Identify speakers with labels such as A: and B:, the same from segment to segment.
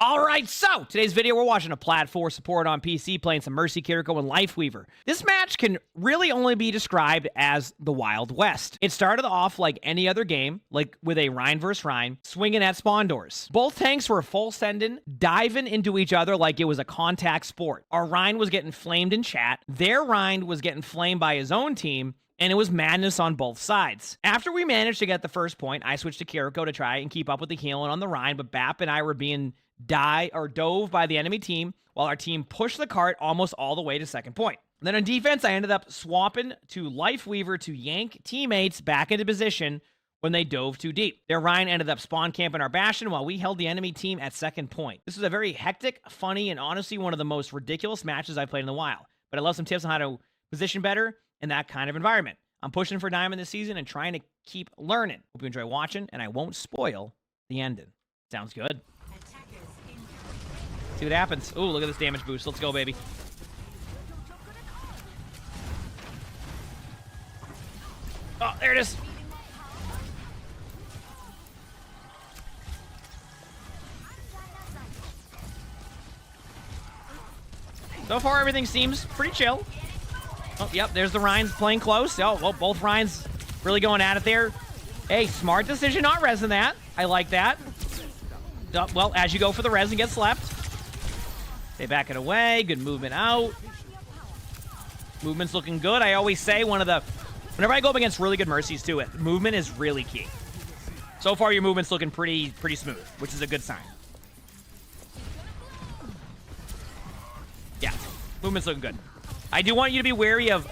A: All right, so today's video, we're watching a Plat 4 support on PC, playing some Mercy, Kiriko, and Lifeweaver. This match can really only be described as the Wild West. It started off like any other game, like with a Rein versus Rein, swinging at spawn doors. Both tanks were full sending, diving into each other like it was a contact sport. Our Rein was getting flamed in chat. Their Rein was getting flamed by his own team. And it was madness on both sides. After we managed to get the first point, I switched to Kiriko to try and keep up with the healing on the Rein, but Bap and I were being dove by the enemy team while our team pushed the cart almost all the way to second point. Then on defense, I ended up swapping to Lifeweaver to yank teammates back into position when they dove too deep. Their Rein ended up spawn camping our Bastion while we held the enemy team at second point. This was a very hectic, funny, and honestly one of the most ridiculous matches I've played in a while. But I love some tips on how to position better in that kind of environment. I'm pushing for Diamond this season and trying to keep learning. Hope you enjoy watching, and I won't spoil the ending. Sounds good. See what happens. Ooh, look at this damage boost. Let's go, baby. Oh, there it is. So far, everything seems pretty chill. Oh, yep, there's the Reins playing close. Oh, well, both Reins really going at it there. Hey, smart decision not resing that. I like that. Well, as you go for the res and get slept. They back it away. Good movement out. Movement's looking good. I always say whenever I go up against really good Mercies too, movement is really key. So far, your movement's looking pretty smooth, which is a good sign. Yeah, movement's looking good. I do want you to be wary of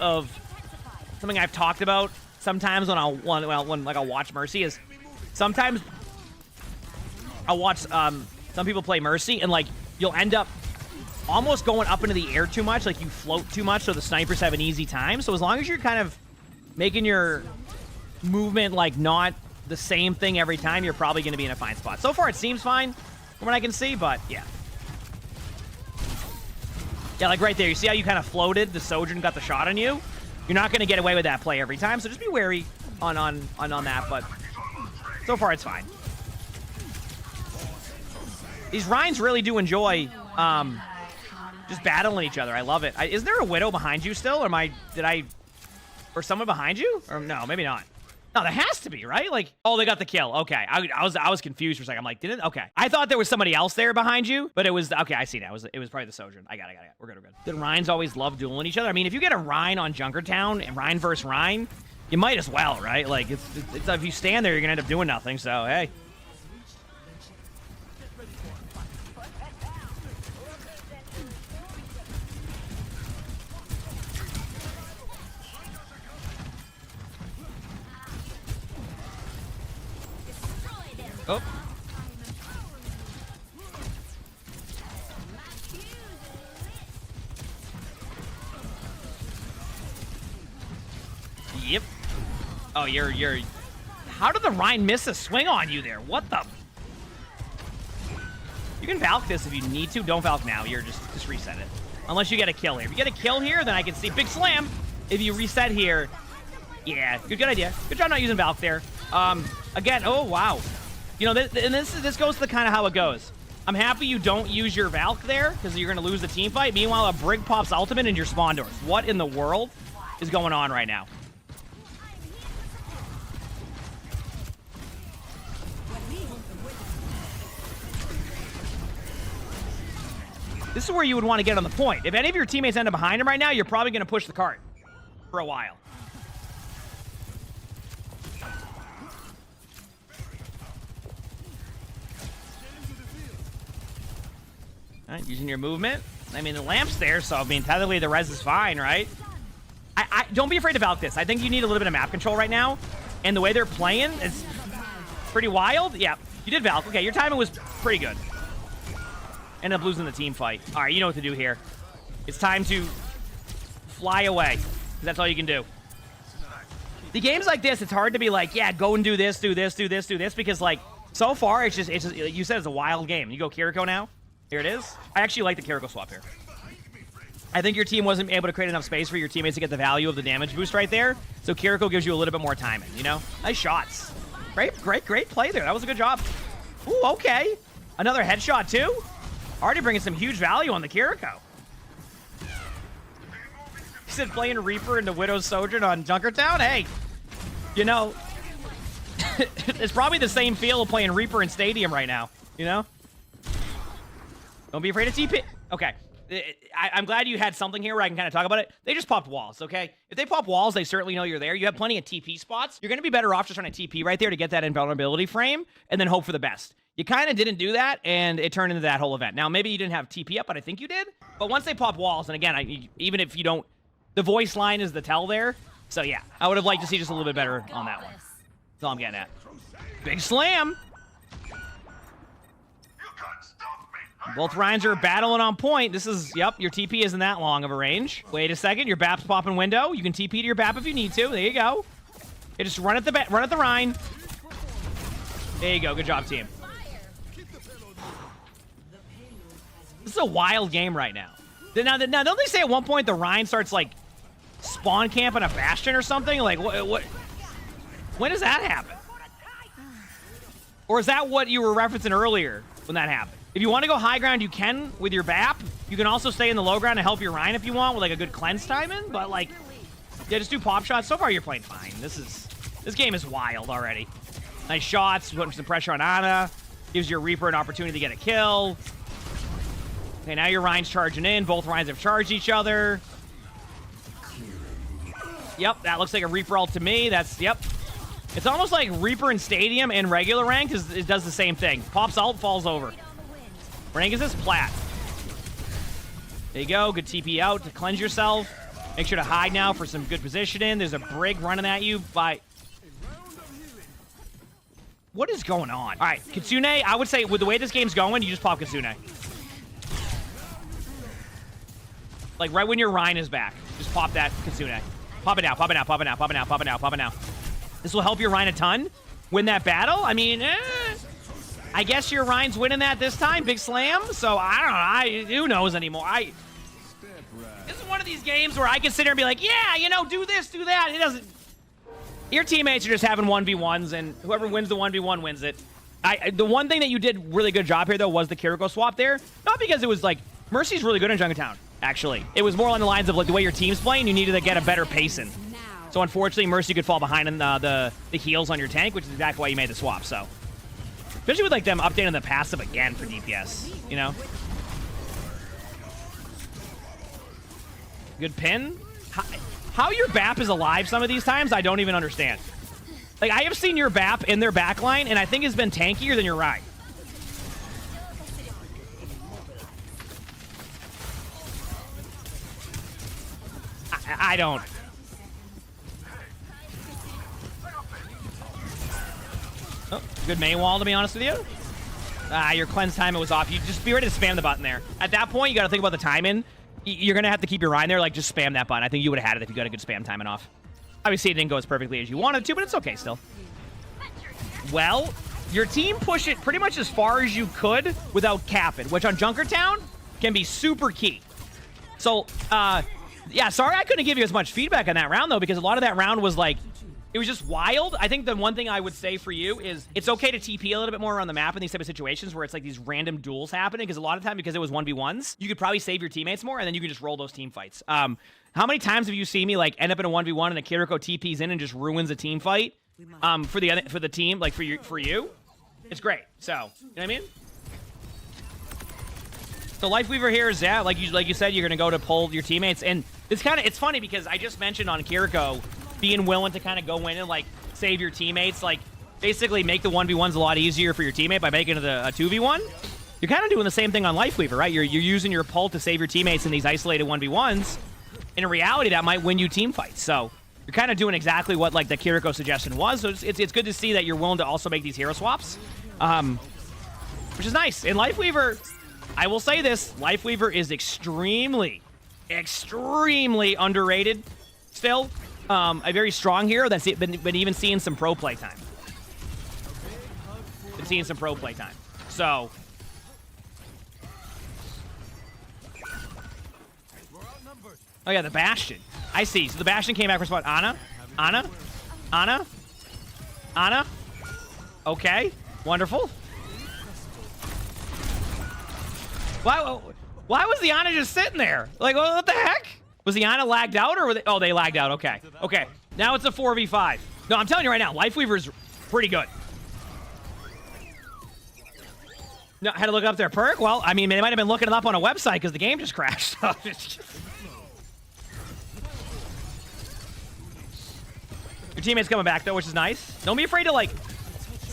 A: something I've talked about sometimes when I'll watch Mercy is sometimes I'll watch some people play Mercy and like you'll end up almost going up into the air too much, like you float too much so the snipers have an easy time. So as long as you're kind of making your movement like not the same thing every time, you're probably going to be in a fine spot. So far it seems fine from what I can see, but yeah. Yeah, like right there. You see how you kind of floated? The Sojourn got the shot on you. You're not going to get away with that play every time, so just be wary on that, but so far it's fine. These Reins really do enjoy just battling each other. I love it. Is there a Widow behind you still, or or someone behind you? Or no, maybe not. No, there has to be, right? Like, oh, they got the kill. Okay, I was confused for a second. I'm like, didn't? Okay, I thought there was somebody else there behind you, but it was okay. I see now. It was probably the Sojourn. I got it. We're good. The Reins always love dueling each other. I mean, if you get a Rein on Junkertown and Rein versus Rein, you might as well, right? Like, it's if you stand there, you're gonna end up doing nothing. So hey. Oh. Yep. Oh, you're... How did the Rein miss a swing on you there? What the... You can Valk this if you need to. Don't Valk now. You're just reset it. Unless you get a kill here. If you get a kill here, then I can see big slam. If you reset here... Yeah, good idea. Good job not using Valk there. Again, oh, wow. You know, this goes to kind of how it goes. I'm happy you don't use your Valk there, because you're going to lose the team fight. Meanwhile, a Brig pops ultimate in your spawn doors. What in the world is going on right now? This is where you would want to get on the point. If any of your teammates end up behind him right now, you're probably going to push the cart for a while. All right, using your movement. I mean, the lamp's there, so I mean, technically the res is fine, right? I don't be afraid to Valk this. I think you need a little bit of map control right now, and the way they're playing is pretty wild. Yeah, you did Valk. Okay, your timing was pretty good. Ended up losing the team fight. All right, you know what to do here. It's time to fly away, because that's all you can do. The games like this, it's hard to be like, yeah, go and do this, because like so far it's just you said it's a wild game. You go Kiriko now. Here it is. I actually like the Kiriko swap here. I think your team wasn't able to create enough space for your teammates to get the value of the damage boost right there. So Kiriko gives you a little bit more timing, you know? Nice shots. Great play there. That was a good job. Ooh, okay. Another headshot too? Already bringing some huge value on the Kiriko. He said playing Reaper into Widow's Sojourn on Junkertown? Hey, you know, it's probably the same feel of playing Reaper in Stadium right now, you know? Don't be afraid of TP. Okay. I'm glad you had something here where I can kind of talk about it. They just popped walls, okay? If they pop walls, they certainly know you're there. You have plenty of TP spots. You're going to be better off just trying to TP right there to get that invulnerability frame and then hope for the best. You kind of didn't do that, and it turned into that whole event. Now, maybe you didn't have TP up, but I think you did. But once they pop walls, and again, even if you don't, the voice line is the tell there. So, yeah, I would have liked to see just a little bit better on that one. That's all I'm getting at. Big slam. Both Ryans are battling on point. This is, yep, your TP isn't that long of a range. Wait a second, your BAP's popping window. You can TP to your BAP if you need to. There you go. Okay, just run at the Rhine. There you go. Good job, team. This is a wild game right now. Now, don't they say at one point the Rhine starts, like, spawn camping a Bastion or something? Like, what? When does that happen? Or is that what you were referencing earlier when that happened? If you want to go high ground, you can with your BAP. You can also stay in the low ground to help your Rhine if you want with, like, a good cleanse time in. But, like, yeah, just do pop shots. So far, you're playing fine. This game is wild already. Nice shots. Putting some pressure on Ana. Gives your Reaper an opportunity to get a kill. Okay, now your Rhine's charging in. Both Rhines have charged each other. Yep, that looks like a Reaper ult to me. Yep. It's almost like Reaper in Stadium and regular rank it does the same thing. Pops ult, falls over. Rank is this? Plat. There you go. Good TP out to cleanse yourself. Make sure to hide now for some good positioning. There's a Brig running at you by... What is going on? All right, Kitsune, I would say with the way this game's going, you just pop Kitsune. Like right when your Rhine is back, just pop that Kitsune. Pop it now, pop it now, pop it now, pop it now, pop it now, pop it now. This will help your Rhine a ton. Win that battle. I mean, I guess your Rhine's winning that this time. Big slam. So I don't know. Who knows anymore? This is one of these games where I can sit here and be like, yeah, you know, do this, do that. It doesn't. Your teammates are just having 1v1s, and whoever wins the 1v1 wins it. The one thing that you did really good job here, though, was the Kiriko swap there. Not because it was like, Mercy's really good in Junkertown, actually. It was more on the lines of like the way your team's playing, you needed to get a better pacing. So unfortunately, Mercy could fall behind in the heals on your tank, which is exactly why you made the swap, so. Especially with like them updating the passive again for DPS, you know? Good pin. How your BAP is alive some of these times, I don't even understand. Like, I have seen your BAP in their backline, and I think it's been tankier than your Rhine. I don't. Oh, good main wall, to be honest with you. Your cleanse time, it was off. You just be ready to spam the button there. At that point, you got to think about the timing. You're going to have to keep your Rhine there. Like, just spam that button. I think you would have had it if you got a good spam timing off. Obviously, it didn't go as perfectly as you wanted to, but it's okay still. Well, your team pushed it pretty much as far as you could without capping, which on Junkertown can be super key. So, yeah, sorry I couldn't give you as much feedback on that round, though, because a lot of that round was like, it was just wild. I think the one thing I would say for you is it's okay to TP a little bit more around the map in these type of situations where it's like these random duels happening, because a lot of time, because it was 1v1s, you could probably save your teammates more, and then you can just roll those team fights. How many times have you seen me like end up in a 1v1 and a Kiriko TPs in and just ruins a team fight for the team, like for you? It's great. So, you know what I mean? So Lifeweaver here is, yeah, like you said, you're gonna go to pull your teammates, and it's funny because I just mentioned on Kiriko being willing to kind of go in and like save your teammates, like basically make the 1v1s a lot easier for your teammate by making it a 2v1. You're kind of doing the same thing on Lifeweaver, right? You're using your pull to save your teammates in these isolated 1v1s. In reality, that might win you team fights. So you're kind of doing exactly what like the Kiriko suggestion was. So it's good to see that you're willing to also make these hero swaps, which is nice. In Lifeweaver, I will say this, Lifeweaver is extremely underrated still. A very strong hero that's been even seeing some pro play time. So. Oh yeah, the Bastion. I see. So the Bastion came back for spot. Ana. Okay. Wonderful. Why was the Ana just sitting there? Like, what the heck? Was the Ana lagged out, or were they? Oh, they lagged out. Okay. Okay. Now it's a 4v5. No, I'm telling you right now, Lifeweaver's pretty good. No, had to look up their perk? Well, I mean, they might have been looking it up on a website because the game just crashed. Your teammate's coming back, though, which is nice. Don't be afraid to, like...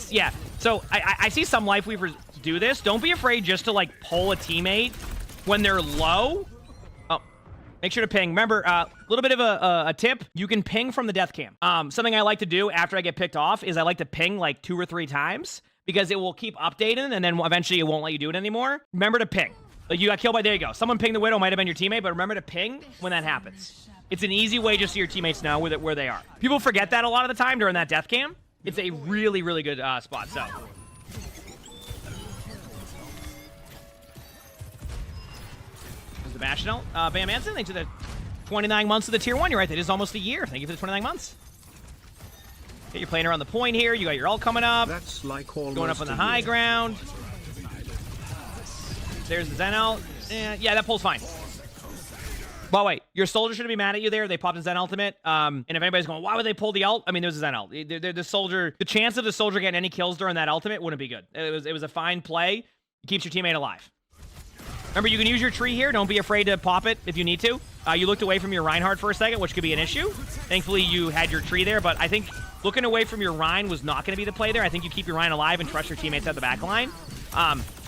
A: Yeah, so I see some Lifeweavers do this. Don't be afraid just to, like, pull a teammate when they're low. Oh, make sure to ping. Remember, a little bit of a tip. You can ping from the death cam. Something I like to do after I get picked off is I like to ping, like, 2 or 3 times because it will keep updating, and then eventually it won't let you do it anymore. Remember to ping. Like, you got killed by... There you go. Someone pinged the Widow. Might have been your teammate, but remember to ping when that happens. It's an easy way just so your teammates know where they are. People forget that a lot of the time during that death cam. It's a really, really good spot, so. There's the Bastional. Bam Anson, thanks for the 29 months of the Tier 1. You're right, that is almost a year. Thank you for the 29 months. Okay, you're playing around the point here. You got your ult coming up.
B: That's like
A: going up on the high ground. There's the Zen ult. Yeah, that pull's fine. But wait, your soldier shouldn't be mad at you there. They popped a Zen ultimate. And if anybody's going, why would they pull the ult? I mean, there's a Zen ult. The chance of the soldier getting any kills during that ultimate wouldn't be good. It was a fine play. It keeps your teammate alive. Remember, you can use your tree here. Don't be afraid to pop it if you need to. You looked away from your Reinhardt for a second, which could be an issue. Thankfully, you had your tree there, but I think looking away from your Rein was not going to be the play there. I think you keep your Rein alive and trust your teammates at the back line.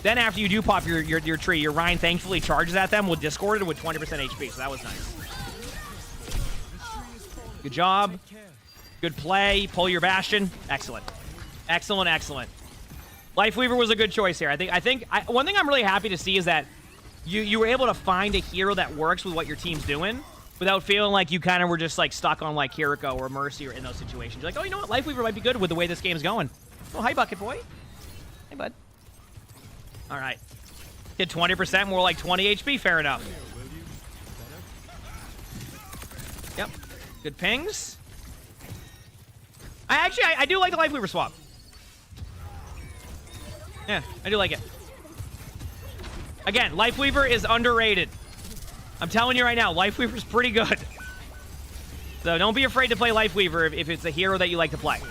A: Then after you do pop your tree, your Rein thankfully charges at them with Discorded with 20% HP, so that was nice. Good job. Good play. Pull your Bastion. Excellent. Excellent, excellent. Lifeweaver was a good choice here. One thing I'm really happy to see is that you were able to find a hero that works with what your team's doing without feeling like you kind of were just like stuck on like Kiriko or Mercy or in those situations. You're like, oh, you know what? Lifeweaver might be good with the way this game's going. Oh, hi, Bucket Boy. Hey, bud. All right. Hit 20%, more like 20 HP. Fair enough. Yep. Good pings. I do like the Lifeweaver swap. Yeah, I do like it. Again, Lifeweaver is underrated. I'm telling you right now, Lifeweaver's pretty good. So don't be afraid to play Lifeweaver if it's a hero that you like to play.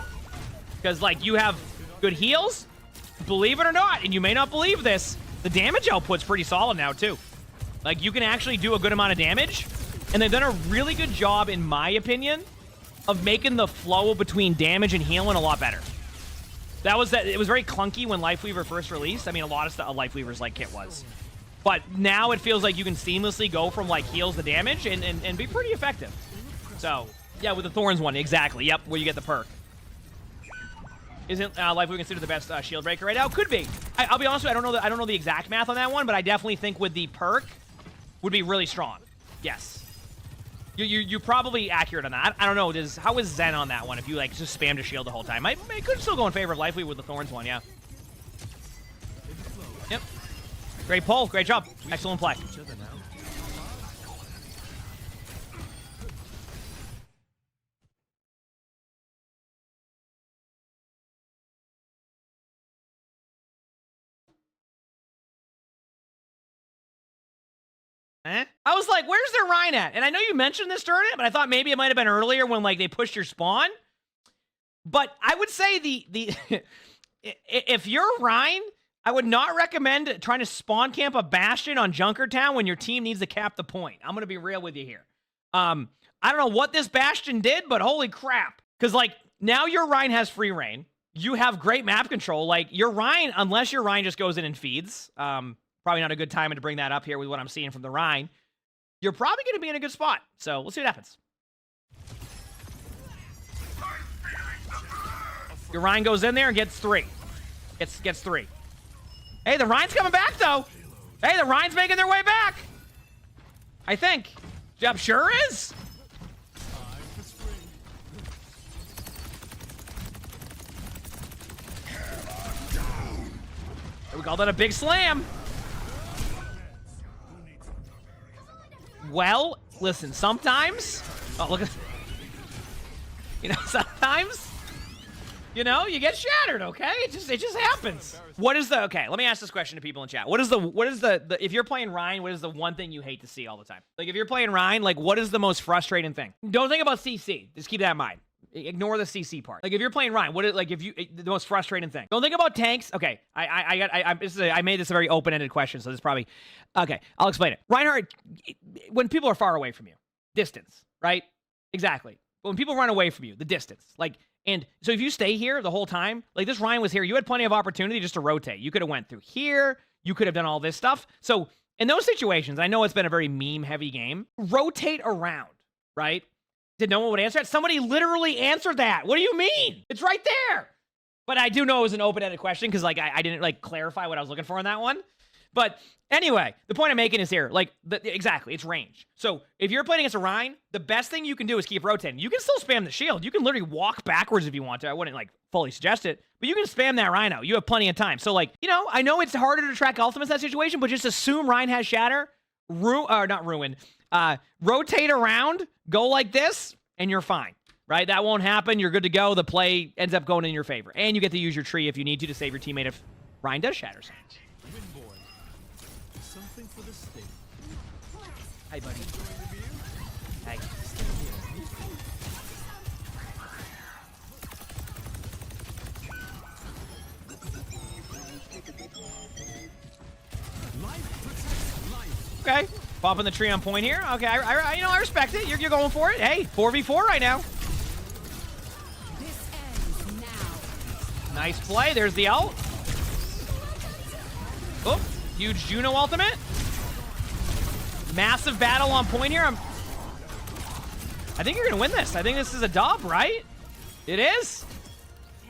A: Because, like, you have good heals, believe it or not, and you may not believe this, the damage output's pretty solid now, too. Like, you can actually do a good amount of damage, and they've done a really good job, in my opinion, of making the flow between damage and healing a lot better. It was very clunky when Lifeweaver first released. I mean, a lot of stuff Lifeweaver's like kit was. But now it feels like you can seamlessly go from, like, heals to damage and be pretty effective. So, yeah, with the Thorns one, exactly. Yep, where you get the perk. Isn't Lifeweaver considered the best shield breaker right now? Could be. I'll be honest with you, I don't know the exact math on that one, but I definitely think with the perk would be really strong. Yes. You're probably accurate on that. I don't know. How is Zen on that one if you, like, just spam to shield the whole time? It could still go in favor of Lifeweaver with the Thorns one, yeah. Yep. Great pull. Great job. Excellent play. I was like, where's their Rein at? And I know you mentioned this during it, but I thought maybe it might have been earlier when, like, they pushed your spawn. But I would say if you're Rein, I would not recommend trying to spawn camp a Bastion on Junkertown when your team needs to cap the point. I'm going to be real with you here. I don't know what this Bastion did, but holy crap. Because, like, now your Rein has free reign. You have great map control. Like, your Rein, unless your Rein just goes in and feeds, probably not a good time to bring that up here with what I'm seeing from the Rein. You're probably going to be in a good spot. So we'll see what happens. Your Rein goes in there and gets 3. Gets 3. Hey, the Rein's coming back, though. Hey, the Rein's making their way back. I think. Job sure is. We call that a big slam. Well, listen, sometimes... Oh, look at... You know, sometimes... You know, you get shattered, okay? It just happens. What is the, okay, let me ask this question to people in chat. What is the if you're playing Ryan, what is the one thing you hate to see all the time? Like, if you're playing Ryan, like, what is the most frustrating thing? Don't think about CC. Just keep that in mind. Ignore the CC part. Like, if you're playing Ryan, what is, like, if you, the most frustrating thing? Don't think about tanks. Okay, I made this a very open-ended question, so this probably, okay, I'll explain it. Reinhardt, when people are far away from you, distance, right? Exactly. But when people run away from you, the distance, like, and so if you stay here the whole time, like this Ryan was here, you had plenty of opportunity just to rotate. You could have went through here. You could have done all this stuff. So in those situations, I know it's been a very meme-heavy game. Rotate around, right? Did no one would answer that? Somebody literally answered that. What do you mean? It's right there. But I do know it was an open-ended question because like I didn't like clarify what I was looking for on that one. But anyway, the point I'm making is here, like, exactly, it's range. So if you're playing against a Rhine, the best thing you can do is keep rotating. You can still spam the shield. You can literally walk backwards if you want to. I wouldn't, like, fully suggest it, but you can spam that Rhino. You have plenty of time. So, like, you know, I know it's harder to track ultimates in that situation, but just assume Rhine has Shatter, rotate around, go like this, and you're fine, right? That won't happen. You're good to go. The play ends up going in your favor. And you get to use your tree if you need to save your teammate if Rhine does Shatter something.
B: For the state.
A: Hi, buddy. Hey. Okay, popping the tree on point here. Okay, I respect it. You're going for it. Hey, 4v4 right now.
C: This ends now.
A: Nice play. There's the ult. Oh, huge Juno ultimate. Massive battle on point here. I think you're going to win this. I think this is a dub, right? It is.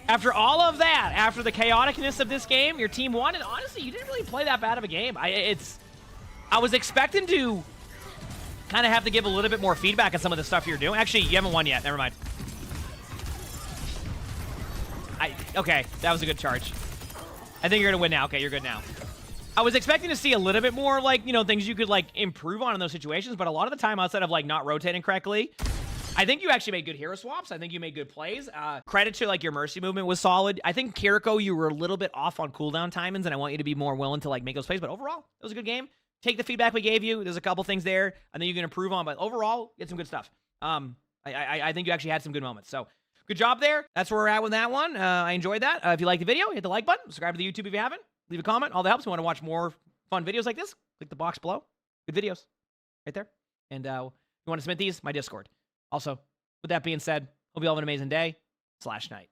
A: After all of that, after the chaoticness of this game, your team won. And honestly, you didn't really play that bad of a game. I was expecting to kind of have to give a little bit more feedback on some of the stuff you're doing. Actually, you haven't won yet. Never mind. Okay, that was a good charge. I think you're going to win now. Okay, you're good now. I was expecting to see a little bit more, like, you know, things you could, like, improve on in those situations, but a lot of the time, outside of, like, not rotating correctly, I think you actually made good hero swaps. I think you made good plays. Credit to, like, your Mercy movement was solid. I think, Kiriko, you were a little bit off on cooldown timings, and I want you to be more willing to, like, make those plays, but overall, it was a good game. Take the feedback we gave you. There's a couple things there I think you can improve on, but overall, get some good stuff. I think you actually had some good moments, so good job there. That's where we're at with that one. I enjoyed that. If you liked the video, hit the like button. Subscribe to the YouTube if you haven't. Leave a comment. All that helps. If you want to watch more fun videos like this, click the box below. Good videos right there. And if you want to submit these, my Discord. Also, with that being said, hope you all have an amazing day / night.